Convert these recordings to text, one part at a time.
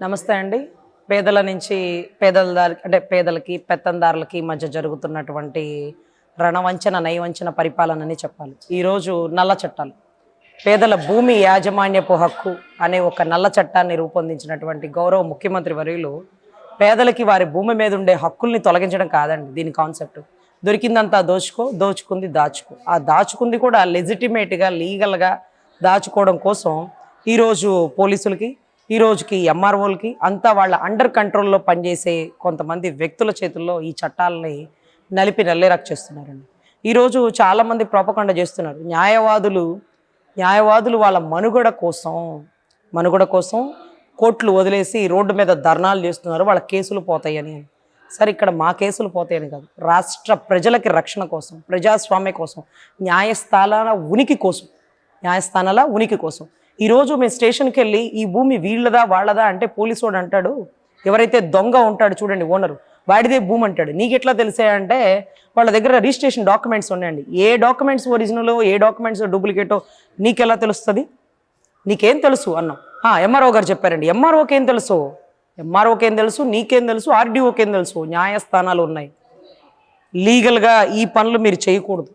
నమస్తే అండి. పేదల నుంచి పేదలకి పెత్తందారులకి మధ్య జరుగుతున్నటువంటి రణవంచన నయవంచన పరిపాలనని చెప్పాలి. ఈరోజు నల్ల చట్టాలు, పేదల భూమి యాజమాన్యపు హక్కు అనే ఒక నల్ల చట్టాన్ని రూపొందించినటువంటి గౌరవ ముఖ్యమంత్రి వర్యులు పేదలకి వారి భూమి మీద ఉండే హక్కుల్ని తొలగించడం కాదండి దీని కాన్సెప్ట్. దొరికిందంతా దోచుకుంది దాచుకో. ఆ దాచుకుంది కూడా లెజిటిమేట్గా లీగల్గా దాచుకోవడం కోసం ఈరోజు పోలీసులకి, ఈ రోజుకి ఎంఆర్ఓలకి అంతా వాళ్ళ అండర్ కంట్రోల్లో పనిచేసే కొంతమంది వ్యక్తుల చేతుల్లో ఈ చట్టాలని నల్లేరాకు చేస్తున్నారండి. ఈరోజు చాలామంది ప్రోపకండ చేస్తున్నారు. న్యాయవాదులు వాళ్ళ మనుగడ కోసం కోర్టులు వదిలేసి రోడ్డు మీద ధర్నాలు చేస్తున్నారు, వాళ్ళ కేసులు పోతాయని. సరే, ఇక్కడ మా కేసులు పోతాయని కాదు, రాష్ట్ర ప్రజలకి రక్షణ కోసం, ప్రజాస్వామ్య కోసం, న్యాయస్థానాల ఉనికి కోసం ఈరోజు మేము స్టేషన్కి వెళ్ళి ఈ భూమి వీళ్ళదా వాళ్ళదా అంటే పోలీసు వాడు అంటాడు, ఎవరైతే దొంగ ఉంటాడు చూడండి ఓనరు, వాడిదే భూమి అంటాడు. నీకు ఎట్లా తెలిసాయంటే వాళ్ళ దగ్గర రిజిస్ట్రేషన్ డాక్యుమెంట్స్ ఉన్నాయండి. ఏ డాక్యుమెంట్స్ ఒరిజినలో ఏ డాక్యుమెంట్స్ డూప్లికేటో నీకెలా తెలుస్తుంది? నీకేం తెలుసు అన్నాం. ఎంఆర్ఓ గారు చెప్పారండి. ఎంఆర్ఓకి ఏం తెలుసు? నీకేం తెలుసు? ఆర్డీఓకి ఏం తెలుసు? న్యాయస్థానాలు ఉన్నాయి. లీగల్గా ఈ పనులు మీరు చేయకూడదు,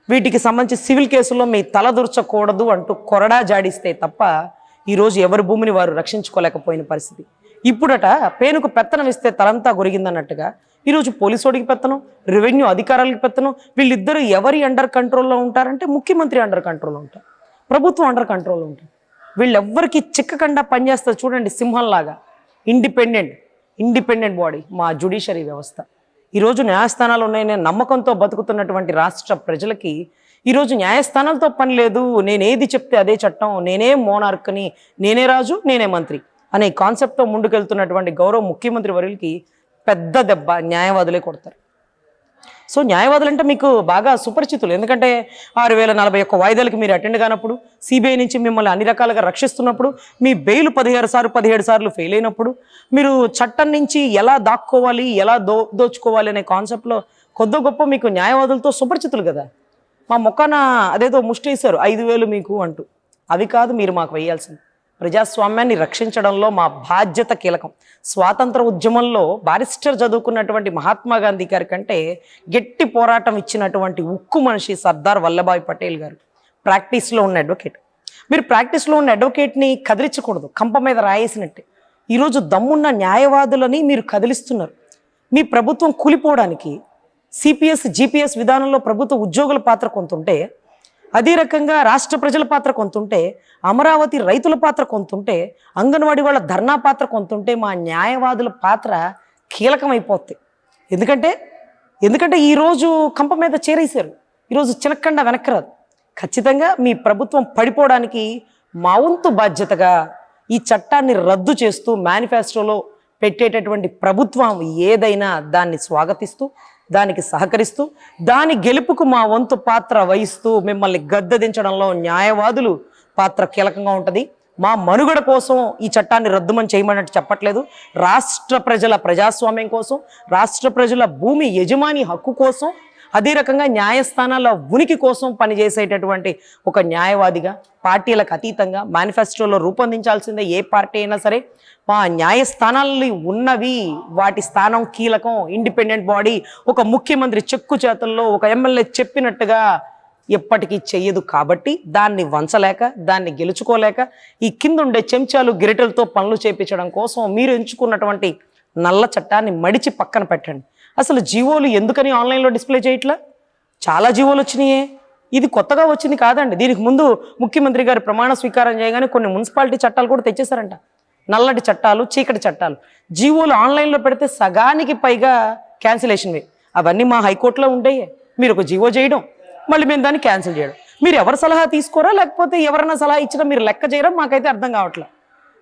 వీటికి సంబంధించి సివిల్ కేసుల్లో మీ తల దుర్చకూడదు అంటూ కొరడా జాడిస్తే తప్ప ఈరోజు ఎవరి భూమిని వారు రక్షించుకోలేకపోయిన పరిస్థితి. ఇప్పుడట పేనుకు పెత్తనం ఇస్తే తలంతా గురిగిందన్నట్టుగా ఈరోజు పోలీసోడికి పెత్తనం, రెవెన్యూ అధికారులకి పెత్తనం. వీళ్ళిద్దరూ ఎవరి అండర్ కంట్రోల్లో ఉంటారంటే ముఖ్యమంత్రి అండర్ కంట్రోల్లో ఉంటారు, ప్రభుత్వం అండర్ కంట్రోల్లో ఉంటారు. వీళ్ళెవ్వరికి చిక్కకుండా పనిచేస్తారు చూడండి, సింహంలాగా. ఇండిపెండెంట్ బాడీ మా జ్యుడిషియరీ వ్యవస్థ. ఈరోజు న్యాయస్థానాలు ఉన్నాయనే నమ్మకంతో బతుకుతున్నటువంటి రాష్ట్ర ప్రజలకి ఈరోజు న్యాయస్థానాలతో పని లేదు, నేనేది చెప్తే అదే చట్టం, నేనే మోనార్క్ని, నేనే రాజు, నేనే మంత్రి అనే కాన్సెప్ట్తో ముందుకెళ్తున్నటువంటి గౌరవ ముఖ్యమంత్రి వర్యులకి పెద్ద దెబ్బ న్యాయవాదులే కొడతారు. సో న్యాయవాదులు అంటే మీకు బాగా సుపరిచితులు, ఎందుకంటే 6041 వాయిదాలకి మీరు అటెండ్ కానప్పుడు, సిబిఐ నుంచి మిమ్మల్ని అన్ని రకాలుగా రక్షిస్తున్నప్పుడు, మీ బెయిల్ 17 సార్లు ఫెయిల్ అయినప్పుడు, మీరు చట్టం నుంచి ఎలా దాక్కోవాలి, ఎలా దోచుకోవాలి అనే కాన్సెప్ట్లో కొద్ది గొప్ప మీకు న్యాయవాదులతో సుపరిచితులు కదా. మా మొక్కన అదేదో ముష్టేశారు 5,000 మీకు అంటూ. అవి కాదు మీరు మాకు వేయాల్సింది. ప్రజాస్వామ్యాన్ని రక్షించడంలో మా బాధ్యత కీలకం. స్వాతంత్ర ఉద్యమంలో బారిస్టర్ చదువుకున్నటువంటి మహాత్మా గాంధీ గారి కంటే గట్టి పోరాటం ఇచ్చినటువంటి ఉక్కు మనిషి సర్దార్ వల్లభాయ్ పటేల్ గారు ప్రాక్టీస్లో ఉన్న అడ్వకేట్. మీరు ప్రాక్టీస్లో ఉన్న అడ్వకేట్ని కదిలించకూడదు, కంప మీద రాయేసినట్టే. ఈరోజు దమ్మున్న న్యాయవాదులని మీరు కదిలిస్తున్నారు. మీ ప్రభుత్వం కూలిపోవడానికి సిపిఎస్ జిపిఎస్ విధానంలో ప్రభుత్వ ఉద్యోగుల పాత్ర కొంతుంటే, అదే రకంగా రాష్ట్ర ప్రజల పాత్ర కొంతుంటే, అమరావతి రైతుల పాత్ర కొంతుంటే, అంగన్వాడీ వాళ్ళ ధర్నా పాత్ర కొంతుంటే, మా న్యాయవాదుల పాత్ర కీలకమైపోతుంది. ఎందుకంటే ఈరోజు కంప మీద చేరేశారు, ఈరోజు చినక్కండా వెనక్కి రాదు. ఖచ్చితంగా మీ ప్రభుత్వం పడిపోవడానికి మా వంతు బాధ్యతగా ఈ చట్టాన్ని రద్దు చేస్తూ మేనిఫెస్టోలో పెట్టేటటువంటి ప్రభుత్వం ఏదైనా దాన్ని స్వాగతిస్తూ, దానికి సహకరిస్తూ, దాని గెలుపుకు మా వంతు పాత్ర వహిస్తూ మిమ్మల్ని గద్దెదించడంలో న్యాయవాదులు పాత్ర కీలకంగా ఉంటుంది. మా మనుగడ కోసం ఈ చట్టాన్ని రద్దుమని చేయమన్నట్టు చెప్పట్లేదు. రాష్ట్ర ప్రజల ప్రజాస్వామ్యం కోసం, రాష్ట్ర ప్రజల భూమి యజమాని హక్కు కోసం, అదే రకంగా న్యాయస్థానాల ఉనికి కోసం పనిచేసేటటువంటి ఒక న్యాయవాదిగా, పార్టీలకు అతీతంగా మేనిఫెస్టోలో రూపొందించాల్సిందే ఏ పార్టీ అయినా సరే. మా న్యాయస్థానాలు ఉన్నవి, వాటి స్థానం కీలకం. ఇండిపెండెంట్ బాడీ ఒక ముఖ్యమంత్రి చెక్కు చేతుల్లో, ఒక ఎమ్మెల్యే చెప్పినట్టుగా ఎప్పటికీ చెయ్యదు. కాబట్టి దాన్ని వంచలేక, దాన్ని గెలుచుకోలేక ఈ కింద ఉండే చెంచాలు గిరిటలతో పనులు చేపించడం కోసం మీరు ఎంచుకున్నటువంటి నల్ల చట్టాన్ని మడిచి పక్కన పెట్టండి. అసలు జీవోలు ఎందుకని ఆన్లైన్లో డిస్ప్లే చేయట్లా? చాలా జీవోలు వచ్చినాయే, ఇది కొత్తగా వచ్చింది కాదండి. దీనికి ముందు ముఖ్యమంత్రి గారు ప్రమాణ స్వీకారం చేయగానే కొన్ని మున్సిపాలిటీ చట్టాలు కూడా తెచ్చేశారంట, నల్లటి చట్టాలు, చీకటి చట్టాలు. జీవోలు ఆన్లైన్లో పెడితే సగానికి పైగా క్యాన్సిలేషన్వి. అవన్నీ మా హైకోర్టులో ఉంటాయి. మీరు ఒక జీవో చేయడం, మళ్ళీ మేము దాన్ని క్యాన్సిల్ చేయడం. మీరు ఎవరి సలహా తీసుకోరా, లేకపోతే ఎవరైనా సలహా ఇచ్చినా మీరు లెక్క చేయరా? మాకైతే అర్థం కావట్లేదు.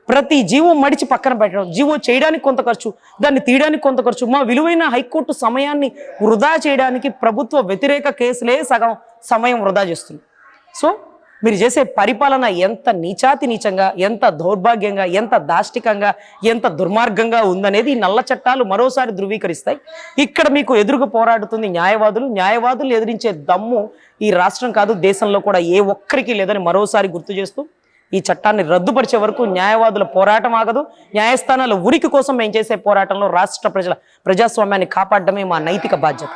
ప్రతి జీవో మడిచి పక్కన పెట్టడం, జీవో చేయడానికి కొంత ఖర్చు, దాన్ని తీయడానికి కొంత ఖర్చు, మా విలువైన హైకోర్టు సమయాన్ని వృధా చేయడానికి ప్రభుత్వ వ్యతిరేక కేసులే సగం సమయం వృధా చేస్తుంది. సో మీరు చేసే పరిపాలన ఎంత నీచంగా, ఎంత దౌర్భాగ్యంగా, ఎంత దాష్టికంగా, ఎంత దుర్మార్గంగా ఉందనేది ఈ నల్ల చట్టాలు మరోసారి ధృవీకరిస్తాయి. ఇక్కడ మీకు ఎదురుగా పోరాడుతుంది న్యాయవాదులు ఎదిరించే దమ్ము ఈ రాష్ట్రం కాదు, దేశంలో కూడా ఏ ఒక్కరికి లేదని మరోసారి గుర్తు చేస్తూ ఈ చట్టాన్ని రద్దుపరిచే వరకు న్యాయవాదుల పోరాటం ఆగదు. న్యాయస్థానాల ఉనికి కోసం మేము చేసే పోరాటంలో రాష్ట్ర ప్రజల ప్రజాస్వామ్యాన్ని కాపాడడమే మా నైతిక బాధ్యత.